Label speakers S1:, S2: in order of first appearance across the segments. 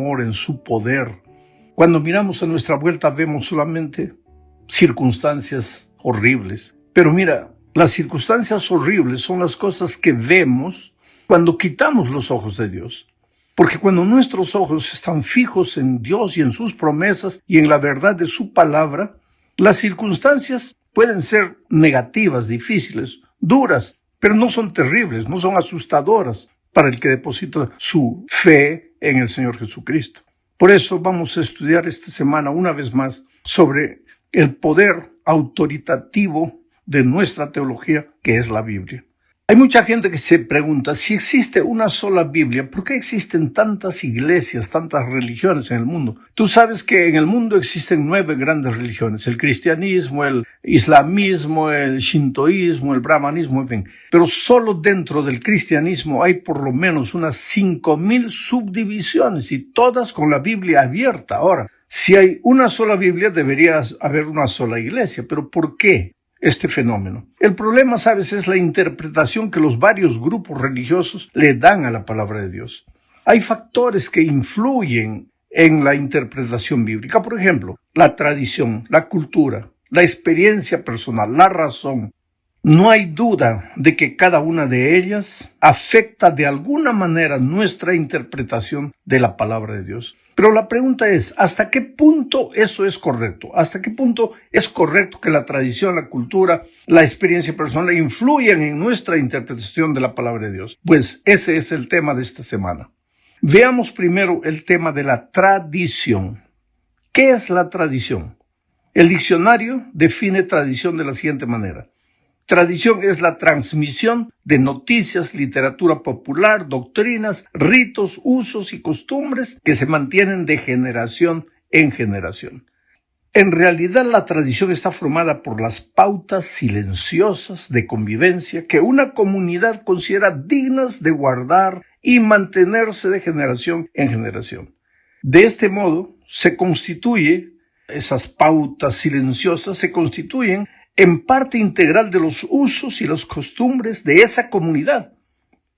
S1: amor, en su poder. Cuando miramos a nuestra vuelta vemos solamente circunstancias horribles. Pero mira, las circunstancias horribles son las cosas que vemos cuando quitamos los ojos de Dios. Porque cuando nuestros ojos están fijos en Dios y en sus promesas y en la verdad de su palabra, las circunstancias pueden ser negativas, difíciles, duras, pero no son terribles, no son asustadoras para el que deposita su fe en el Señor Jesucristo. Por eso vamos a estudiar esta semana una vez más sobre el poder autoritativo de nuestra teología, que es la Biblia. Hay mucha gente que se pregunta, si existe una sola Biblia, ¿por qué existen tantas iglesias, tantas religiones en el mundo? Tú sabes que en el mundo existen 9 grandes religiones, el cristianismo, el islamismo, el shintoísmo, el brahmanismo, en fin. Pero solo dentro del cristianismo hay por lo menos unas 5,000 subdivisiones y todas con la Biblia abierta. Ahora, si hay una sola Biblia, debería haber una sola iglesia. ¿Pero por qué este fenómeno? El problema, ¿sabes?, es la interpretación que los varios grupos religiosos le dan a la palabra de Dios. Hay factores que influyen en la interpretación bíblica. Por ejemplo, la tradición, la cultura, la experiencia personal, la razón. No hay duda de que cada una de ellas afecta de alguna manera nuestra interpretación de la palabra de Dios. Pero la pregunta es, ¿hasta qué punto eso es correcto? ¿Hasta qué punto es correcto que la tradición, la cultura, la experiencia personal influyan en nuestra interpretación de la palabra de Dios? Pues ese es el tema de esta semana. Veamos primero el tema de la tradición. ¿Qué es la tradición? El diccionario define tradición de la siguiente manera. Tradición es la transmisión de noticias, literatura popular, doctrinas, ritos, usos y costumbres que se mantienen de generación en generación. En realidad, la tradición está formada por las pautas silenciosas de convivencia que una comunidad considera dignas de guardar y mantenerse de generación en generación. De este modo, esas pautas silenciosas se constituyen en parte integral de los usos y las costumbres de esa comunidad,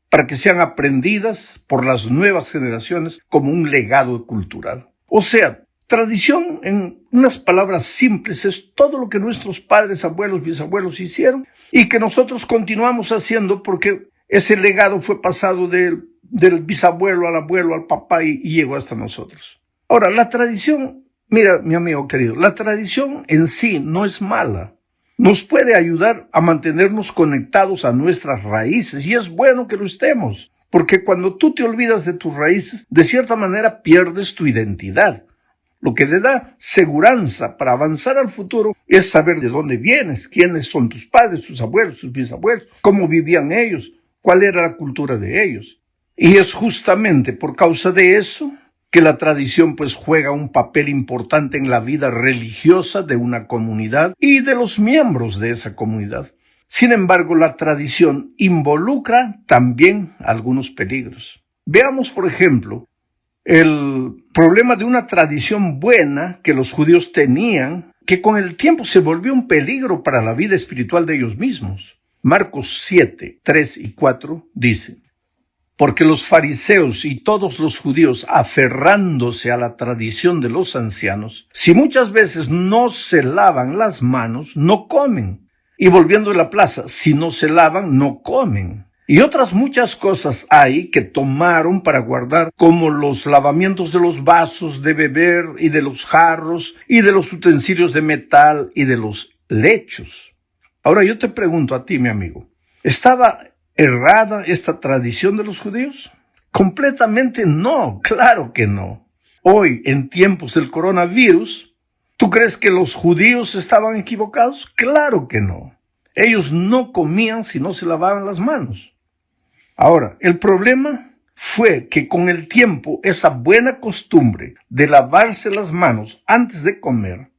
S1: para que sean aprendidas por las nuevas generaciones como un legado cultural. O sea, tradición, en unas palabras simples, es todo lo que nuestros padres, abuelos, bisabuelos hicieron y que nosotros continuamos haciendo porque ese legado fue pasado del bisabuelo al abuelo, al papá y llegó hasta nosotros. Ahora, la tradición, mira, mi amigo querido, la tradición en sí no es mala. Nos puede ayudar a mantenernos conectados a nuestras raíces y es bueno que lo estemos, porque cuando tú te olvidas de tus raíces, de cierta manera pierdes tu identidad. Lo que te da seguranza para avanzar al futuro es saber de dónde vienes, quiénes son tus padres, tus abuelos, tus bisabuelos, cómo vivían ellos, cuál era la cultura de ellos. Y es justamente por causa de eso que la tradición pues juega un papel importante en la vida religiosa de una comunidad y de los miembros de esa comunidad. Sin embargo, la tradición involucra también algunos peligros. Veamos, por ejemplo, el problema de una tradición buena que los judíos tenían, que con el tiempo se volvió un peligro para la vida espiritual de ellos mismos. Marcos 7, 3 y 4 dice: porque los fariseos y todos los judíos, aferrándose a la tradición de los ancianos, si muchas veces no se lavan las manos, no comen. Y volviendo a la plaza, si no se lavan, no comen. Y otras muchas cosas hay que tomaron para guardar, como los lavamientos de los vasos de beber y de los jarros y de los utensilios de metal y de los lechos. Ahora yo te pregunto a ti, mi amigo, ¿estaba errada esta tradición de los judíos? Completamente no, claro que no. Hoy, en tiempos del coronavirus, ¿tú crees que los judíos estaban equivocados? Claro que no. Ellos no comían si no se lavaban las manos. Ahora, el problema fue que con el tiempo esa buena costumbre de lavarse las manos antes de comer,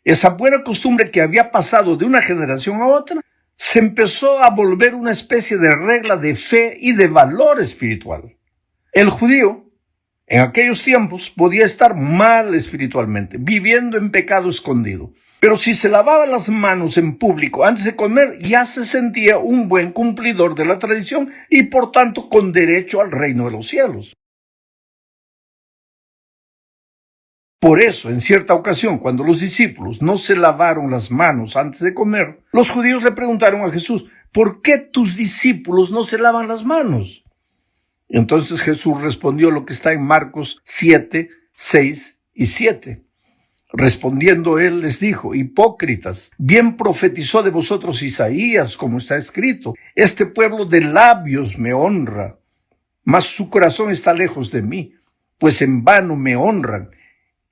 S1: esa buena costumbre que había pasado de una generación a otra, se empezó a volver una especie de regla de fe y de valor espiritual. El judío, en aquellos tiempos, podía estar mal espiritualmente, viviendo en pecado escondido. Pero si se lavaba las manos en público antes de comer, ya se sentía un buen cumplidor de la tradición y por tanto con derecho al reino de los cielos. Por eso, en cierta ocasión, cuando los discípulos no se lavaron las manos antes de comer, los judíos le preguntaron a Jesús, ¿por qué tus discípulos no se lavan las manos? Entonces Jesús respondió lo que está en Marcos 7, 6 y 7. Respondiendo él les dijo, hipócritas, bien profetizó de vosotros Isaías, como está escrito, este pueblo de labios me honra, mas su corazón está lejos de mí, pues en vano me honran,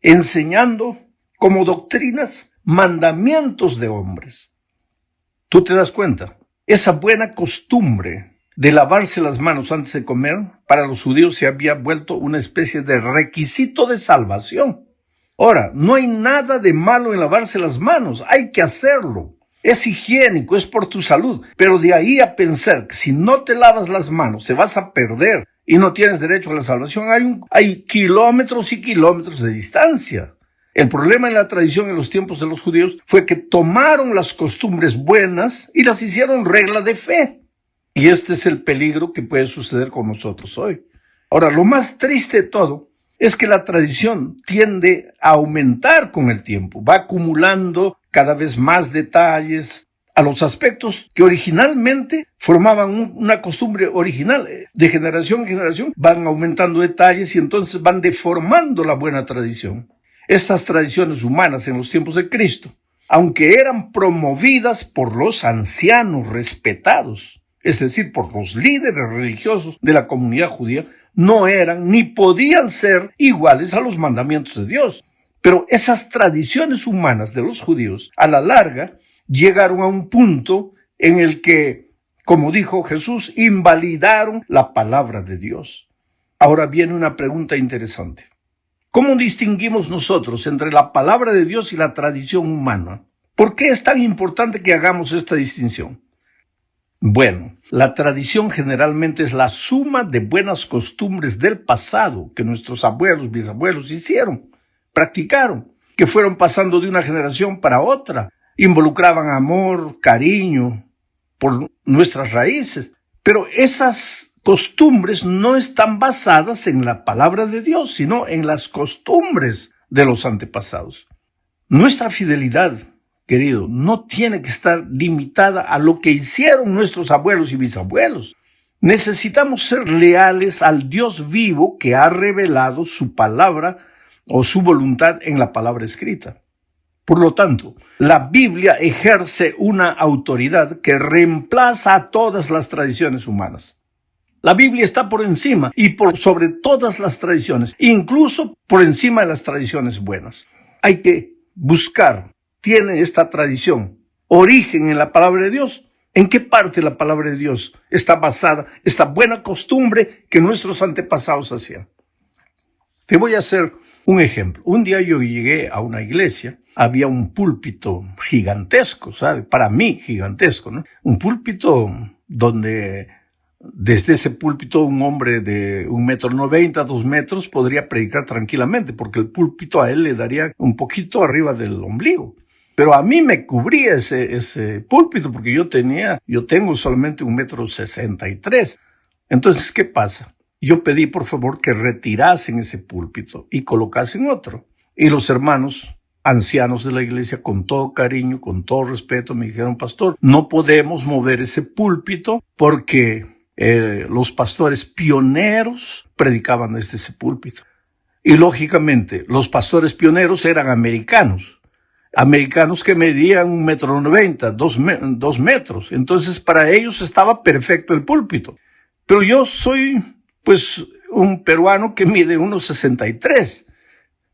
S1: enseñando como doctrinas mandamientos de hombres. ¿Tú te das cuenta? Esa buena costumbre de lavarse las manos antes de comer, para los judíos se había vuelto una especie de requisito de salvación. Ahora, no hay nada de malo en lavarse las manos, hay que hacerlo. Es higiénico, es por tu salud, pero de ahí a pensar que si no te lavas las manos te vas a perder y no tienes derecho a la salvación, hay kilómetros y kilómetros de distancia. El problema en la tradición en los tiempos de los judíos fue que tomaron las costumbres buenas y las hicieron regla de fe. Y este es el peligro que puede suceder con nosotros hoy. Ahora, lo más triste de todo es que la tradición tiende a aumentar con el tiempo, va acumulando cada vez más detalles a los aspectos que originalmente formaban una costumbre original. De generación en generación van aumentando detalles y entonces van deformando la buena tradición. Estas tradiciones humanas en los tiempos de Cristo, aunque eran promovidas por los ancianos respetados, es decir, por los líderes religiosos de la comunidad judía, no eran ni podían ser iguales a los mandamientos de Dios. Pero esas tradiciones humanas de los judíos, a la larga, llegaron a un punto en el que, como dijo Jesús, invalidaron la palabra de Dios. Ahora viene una pregunta interesante. ¿Cómo distinguimos nosotros entre la palabra de Dios y la tradición humana? ¿Por qué es tan importante que hagamos esta distinción? Bueno, la tradición generalmente es la suma de buenas costumbres del pasado que nuestros abuelos, bisabuelos hicieron, practicaron, que fueron pasando de una generación para otra. Involucraban amor, cariño por nuestras raíces. Pero esas costumbres no están basadas en la palabra de Dios, sino en las costumbres de los antepasados. Nuestra fidelidad, querido, no tiene que estar limitada a lo que hicieron nuestros abuelos y bisabuelos. Necesitamos ser leales al Dios vivo que ha revelado su palabra o su voluntad en la palabra escrita. Por lo tanto, la Biblia ejerce una autoridad que reemplaza a todas las tradiciones humanas. La Biblia está por encima y por sobre todas las tradiciones, incluso por encima de las tradiciones buenas. Hay que buscar, ¿tiene esta tradición origen en la palabra de Dios? ¿En qué parte de la palabra de Dios está basada esta buena costumbre que nuestros antepasados hacían? Te voy a hacer un ejemplo. Un día yo llegué a una iglesia, había un púlpito gigantesco, ¿sabe? Para mí gigantesco, ¿no? Un púlpito donde desde ese púlpito un hombre de 1,90 m, 2 metros podría predicar tranquilamente, porque el púlpito a él le daría un poquito arriba del ombligo. Pero a mí me cubría ese púlpito porque yo tengo solamente 1,63 m. Entonces, ¿qué pasa? Yo pedí por favor que retirasen ese púlpito y colocasen otro. Y los hermanos ancianos de la iglesia, con todo cariño, con todo respeto, me dijeron, pastor, no podemos mover ese púlpito porque los pastores pioneros predicaban desde ese púlpito. Y lógicamente, los pastores pioneros eran americanos que medían 1,90 m, 2 metros. Entonces, para ellos estaba perfecto el púlpito. Pero yo soy, un peruano que mide 1,63 m.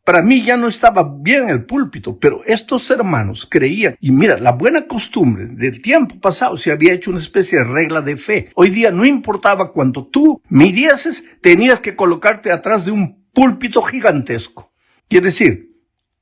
S1: Para mí ya no estaba bien el púlpito, pero estos hermanos creían, y mira, la buena costumbre del tiempo pasado se había hecho una especie de regla de fe. Hoy día no importaba cuánto tú midieses, tenías que colocarte atrás de un púlpito gigantesco. Quiere decir,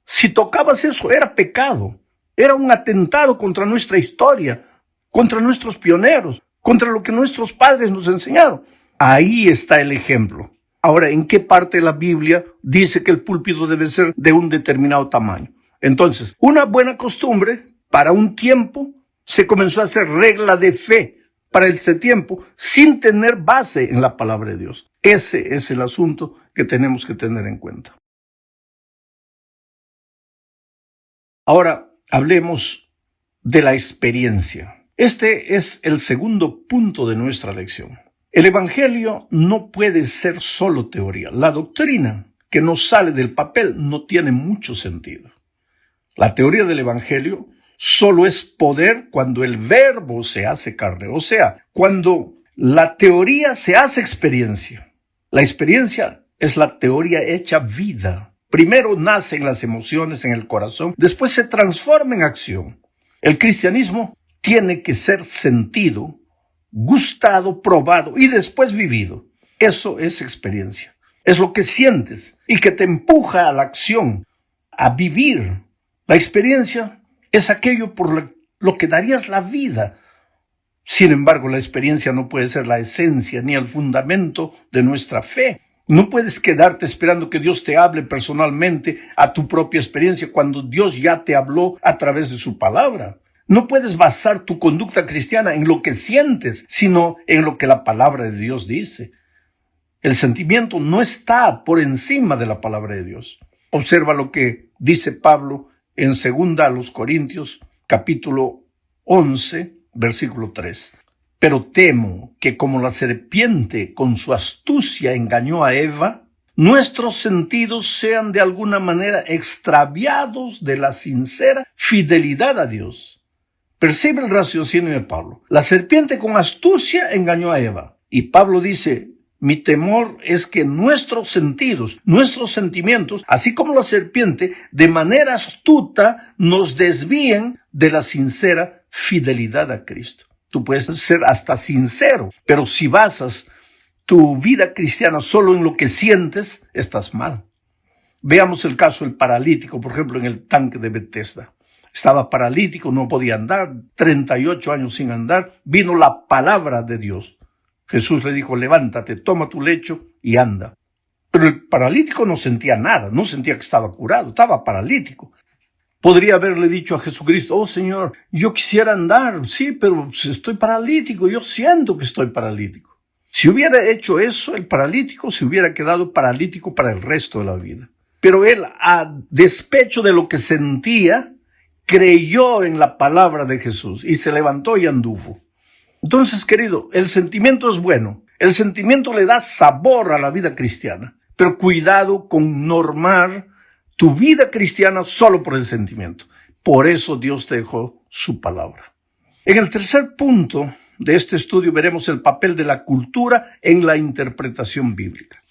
S1: si tocabas eso era pecado, era un atentado contra nuestra historia, contra nuestros pioneros, contra lo que nuestros padres nos enseñaron. Ahí está el ejemplo. Ahora, ¿en qué parte de la Biblia dice que el púlpito debe ser de un determinado tamaño? Entonces, una buena costumbre para un tiempo se comenzó a hacer regla de fe para ese tiempo sin tener base en la palabra de Dios. Ese es el asunto que tenemos que tener en cuenta. Ahora hablemos de la experiencia. Este es el segundo punto de nuestra lección. El Evangelio no puede ser solo teoría. La doctrina que nos sale del papel no tiene mucho sentido. La teoría del Evangelio solo es poder cuando el verbo se hace carne, o sea, cuando la teoría se hace experiencia. La experiencia es la teoría hecha vida. Primero nacen las emociones en el corazón, después se transforma en acción. El cristianismo tiene que ser sentido, gustado, probado y después vivido. Eso es experiencia. Es lo que sientes y que te empuja a la acción, a vivir. La experiencia es aquello por lo que darías la vida. Sin embargo, la experiencia no puede ser la esencia ni el fundamento de nuestra fe. No puedes quedarte esperando que Dios te hable personalmente a tu propia experiencia cuando Dios ya te habló a través de su palabra. No puedes basar tu conducta cristiana en lo que sientes, sino en lo que la palabra de Dios dice. El sentimiento no está por encima de la palabra de Dios. Observa lo que dice Pablo en 2 Corintios, capítulo 11, versículo 3. Pero temo que como la serpiente con su astucia engañó a Eva, nuestros sentidos sean de alguna manera extraviados de la sincera fidelidad a Dios. Percibe el raciocinio de Pablo. La serpiente con astucia engañó a Eva. Y Pablo dice, mi temor es que nuestros sentidos, nuestros sentimientos, así como la serpiente, de manera astuta nos desvíen de la sincera fidelidad a Cristo. Tú puedes ser hasta sincero, pero si basas tu vida cristiana solo en lo que sientes, estás mal. Veamos el caso del paralítico, por ejemplo, en el tanque de Bethesda. Estaba paralítico, no podía andar, 38 años sin andar. Vino la palabra de Dios. Jesús le dijo, levántate, toma tu lecho y anda. Pero el paralítico no sentía nada, no sentía que estaba curado, estaba paralítico. Podría haberle dicho a Jesucristo, oh Señor, yo quisiera andar, sí, pero estoy paralítico, yo siento que estoy paralítico. Si hubiera hecho eso, el paralítico se hubiera quedado paralítico para el resto de la vida. Pero él, a despecho de lo que sentía, creyó en la palabra de Jesús y se levantó y anduvo. Entonces, querido, el sentimiento es bueno. El sentimiento le da sabor a la vida cristiana. Pero cuidado con normar tu vida cristiana solo por el sentimiento. Por eso Dios te dejó su palabra. En el tercer punto de este estudio veremos el papel de la cultura en la interpretación bíblica.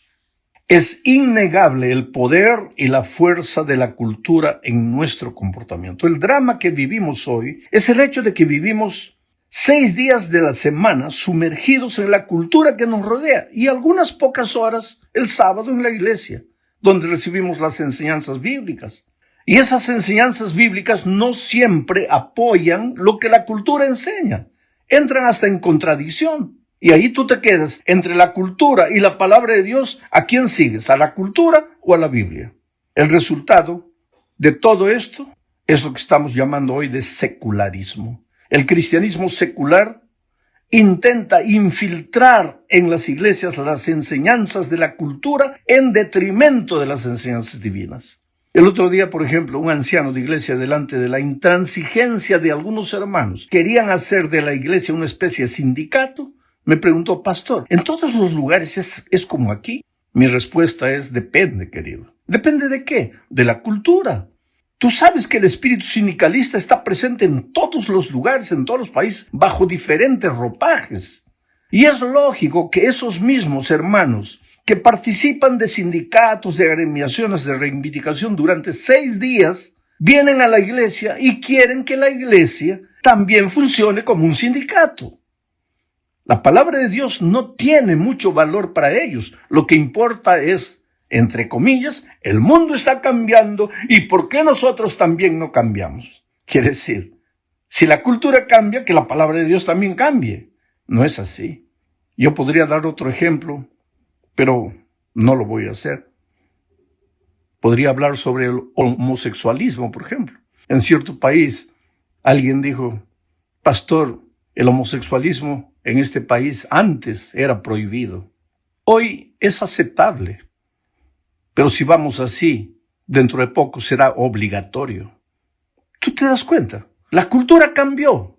S1: Es innegable el poder y la fuerza de la cultura en nuestro comportamiento. El drama que vivimos hoy es el hecho de que vivimos 6 días de la semana sumergidos en la cultura que nos rodea y algunas pocas horas el sábado en la iglesia, donde recibimos las enseñanzas bíblicas. Y esas enseñanzas bíblicas no siempre apoyan lo que la cultura enseña. Entran hasta en contradicción. Y ahí tú te quedas entre la cultura y la palabra de Dios. ¿A quién sigues? ¿A la cultura o a la Biblia? El resultado de todo esto es lo que estamos llamando hoy de secularismo. El cristianismo secular intenta infiltrar en las iglesias las enseñanzas de la cultura en detrimento de las enseñanzas divinas. El otro día, por ejemplo, un anciano de iglesia, delante de la intransigencia de algunos hermanos, querían hacer de la iglesia una especie de sindicato. Me preguntó, pastor, ¿en todos los lugares es como aquí? Mi respuesta es, depende, querido. ¿Depende de qué? De la cultura. Tú sabes que el espíritu sindicalista está presente en todos los lugares, en todos los países, bajo diferentes ropajes. Y es lógico que esos mismos hermanos que participan de sindicatos, de agremiaciones, de reivindicación durante 6 días, vienen a la iglesia y quieren que la iglesia también funcione como un sindicato. La palabra de Dios no tiene mucho valor para ellos. Lo que importa es, entre comillas, el mundo está cambiando y ¿por qué nosotros también no cambiamos? Quiere decir, si la cultura cambia, que la palabra de Dios también cambie. No es así. Yo podría dar otro ejemplo, pero no lo voy a hacer. Podría hablar sobre el homosexualismo, por ejemplo. En cierto país, alguien dijo, pastor, el homosexualismo en este país antes era prohibido. Hoy es aceptable. Pero si vamos así, dentro de poco será obligatorio. ¿Tú te das cuenta? La cultura cambió.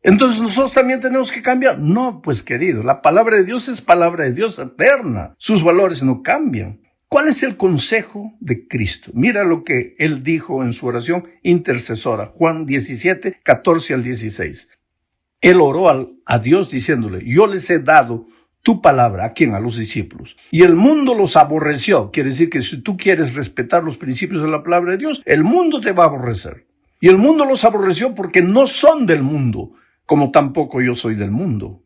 S1: Entonces nosotros también tenemos que cambiar. No, pues querido, la palabra de Dios es palabra de Dios eterna. Sus valores no cambian. ¿Cuál es el consejo de Cristo? Mira lo que Él dijo en su oración intercesora, Juan 17, 14 al 16. Él oró a Dios diciéndole, yo les he dado tu palabra. ¿A quién? A los discípulos. Y el mundo los aborreció. Quiere decir que si tú quieres respetar los principios de la palabra de Dios, el mundo te va a aborrecer. Y el mundo los aborreció porque no son del mundo, como tampoco yo soy del mundo.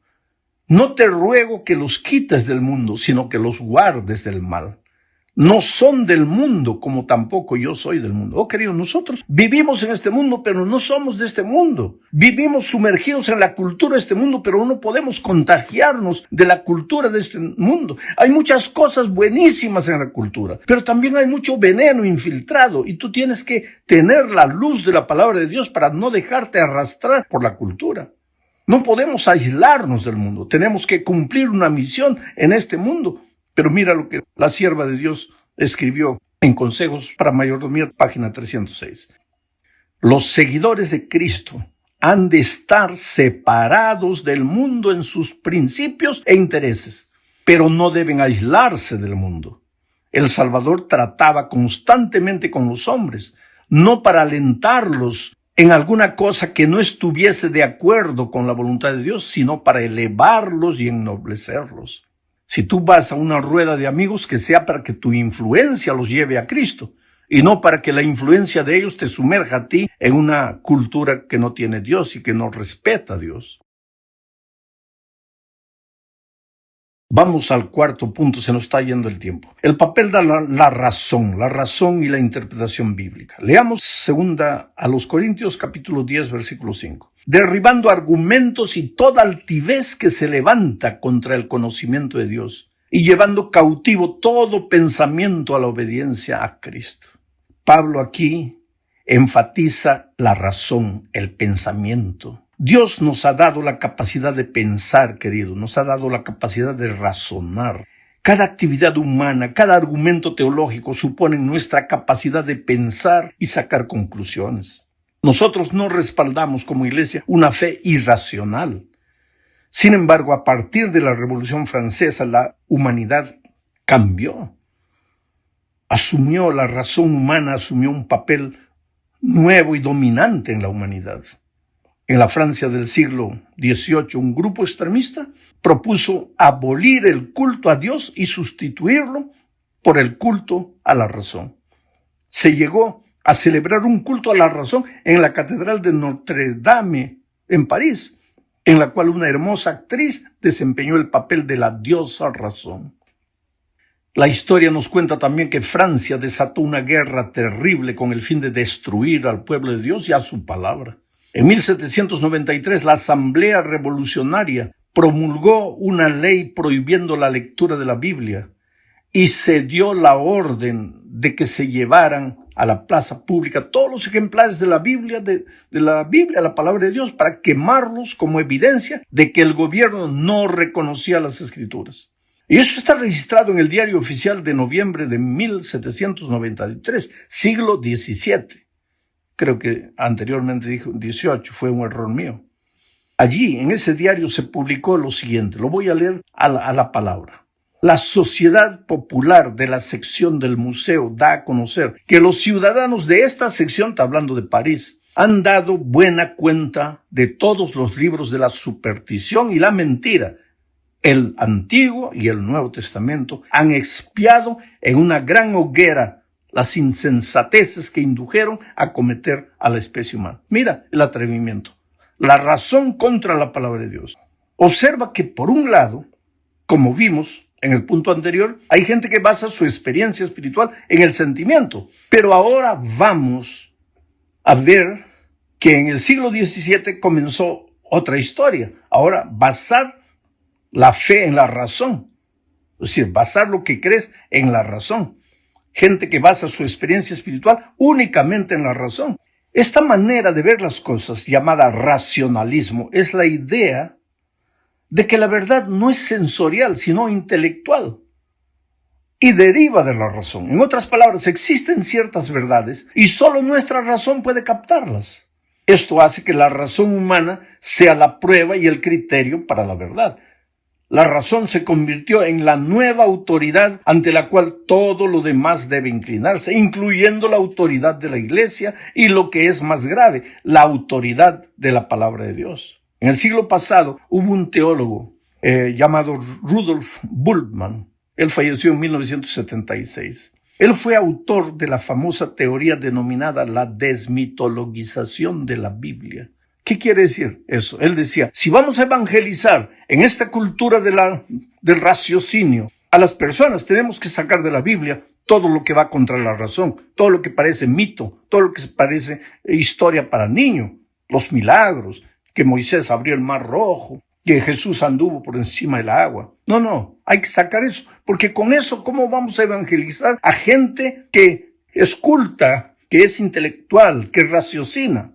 S1: No te ruego que los quites del mundo, sino que los guardes del mal. No son del mundo, como tampoco yo soy del mundo. Oh, querido, nosotros vivimos en este mundo, pero no somos de este mundo. Vivimos sumergidos en la cultura de este mundo, pero no podemos contagiarnos de la cultura de este mundo. Hay muchas cosas buenísimas en la cultura, pero también hay mucho veneno infiltrado, y tú tienes que tener la luz de la palabra de Dios para no dejarte arrastrar por la cultura. No podemos aislarnos del mundo. Tenemos que cumplir una misión en este mundo. Pero mira lo que la sierva de Dios escribió en Consejos para Mayordomía, página 306. Los seguidores de Cristo han de estar separados del mundo en sus principios e intereses, pero no deben aislarse del mundo. El Salvador trataba constantemente con los hombres, no para alentarlos en alguna cosa que no estuviese de acuerdo con la voluntad de Dios, sino para elevarlos y ennoblecerlos. Si tú vas a una rueda de amigos, que sea para que tu influencia los lleve a Cristo y no para que la influencia de ellos te sumerja a ti en una cultura que no tiene Dios y que no respeta a Dios. Vamos al cuarto punto, se nos está yendo el tiempo. El papel de la razón y la interpretación bíblica. Leamos 2 Corintios capítulo 10, versículo 5. Derribando argumentos y toda altivez que se levanta contra el conocimiento de Dios y llevando cautivo todo pensamiento a la obediencia a Cristo. Pablo aquí enfatiza la razón, el pensamiento. Dios nos ha dado la capacidad de pensar, querido, nos ha dado la capacidad de razonar. Cada actividad humana, cada argumento teológico supone nuestra capacidad de pensar y sacar conclusiones. Nosotros no respaldamos como iglesia una fe irracional. Sin embargo, a partir de la Revolución Francesa, la humanidad cambió. La razón humana asumió un papel nuevo y dominante en la humanidad. En la Francia del siglo XVIII, un grupo extremista propuso abolir el culto a Dios y sustituirlo por el culto a la razón. Se llegó a celebrar un culto a la razón en la Catedral de Notre Dame, en París, en la cual una hermosa actriz desempeñó el papel de la diosa razón. La historia nos cuenta también que Francia desató una guerra terrible con el fin de destruir al pueblo de Dios y a su palabra. En 1793, la Asamblea Revolucionaria promulgó una ley prohibiendo la lectura de la Biblia y se dio la orden de que se llevaran a la plaza pública todos los ejemplares de la Biblia, la palabra de Dios, para quemarlos como evidencia de que el gobierno no reconocía las Escrituras. Y eso está registrado en el Diario Oficial de noviembre de 1793, siglo XVII. Creo que anteriormente dijo 18, fue un error mío. Allí, en ese diario, se publicó lo siguiente, lo voy a leer a la palabra. La Sociedad Popular de la sección del museo da a conocer que los ciudadanos de esta sección, está hablando de París, han dado buena cuenta de todos los libros de la superstición y la mentira. El Antiguo y el Nuevo Testamento han expiado en una gran hoguera las insensateces que indujeron a cometer a la especie humana. Mira el atrevimiento, la razón contra la palabra de Dios. Observa que por un lado, como vimos en el punto anterior, hay gente que basa su experiencia espiritual en el sentimiento. Pero ahora vamos a ver que en el siglo XVII comenzó otra historia. Ahora, basar la fe en la razón. Es decir, basar lo que crees en la razón. Gente que basa su experiencia espiritual únicamente en la razón. Esta manera de ver las cosas, llamada racionalismo, es la idea de que la verdad no es sensorial, sino intelectual. y deriva de la razón. En otras palabras, existen ciertas verdades y solo nuestra razón puede captarlas. Esto hace que la razón humana sea la prueba y el criterio para la verdad. La razón se convirtió en la nueva autoridad ante la cual todo lo demás debe inclinarse, incluyendo la autoridad de la Iglesia y, lo que es más grave, la autoridad de la palabra de Dios. En el siglo pasado hubo un teólogo llamado Rudolf Bultmann. Él falleció en 1976. Él fue autor de la famosa teoría denominada la desmitologización de la Biblia. ¿Qué quiere decir eso? Él decía, si vamos a evangelizar en esta cultura del raciocinio a las personas, tenemos que sacar de la Biblia todo lo que va contra la razón, todo lo que parece mito, todo lo que parece historia para niños, los milagros, que Moisés abrió el mar rojo, que Jesús anduvo por encima del agua. No, hay que sacar eso, porque con eso, ¿cómo vamos a evangelizar a gente que es culta, que es intelectual, que raciocina?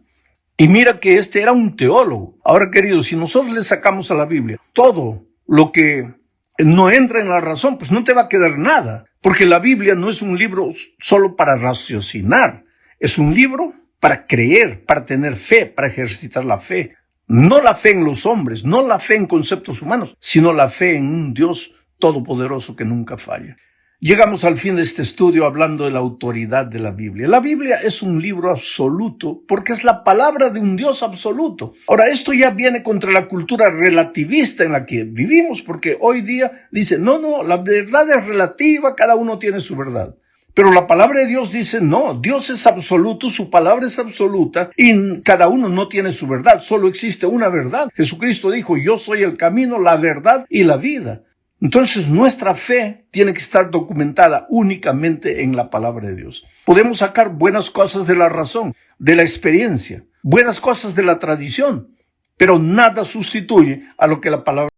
S1: Y mira que este era un teólogo. Ahora, queridos, si nosotros le sacamos a la Biblia todo lo que no entra en la razón, pues no te va a quedar nada. Porque la Biblia no es un libro solo para raciocinar. Es un libro para creer, para tener fe, para ejercitar la fe. No la fe en los hombres, no la fe en conceptos humanos, sino la fe en un Dios todopoderoso que nunca falla. Llegamos al fin de este estudio hablando de la autoridad de la Biblia. La Biblia es un libro absoluto porque es la palabra de un Dios absoluto. Ahora, esto ya viene contra la cultura relativista en la que vivimos, porque hoy día dice, no, la verdad es relativa, cada uno tiene su verdad. Pero la palabra de Dios dice, no, Dios es absoluto, su palabra es absoluta y cada uno no tiene su verdad, solo existe una verdad. Jesucristo dijo, yo soy el camino, la verdad y la vida. Entonces nuestra fe tiene que estar documentada únicamente en la palabra de Dios. Podemos sacar buenas cosas de la razón, de la experiencia, buenas cosas de la tradición, pero nada sustituye a lo que la palabra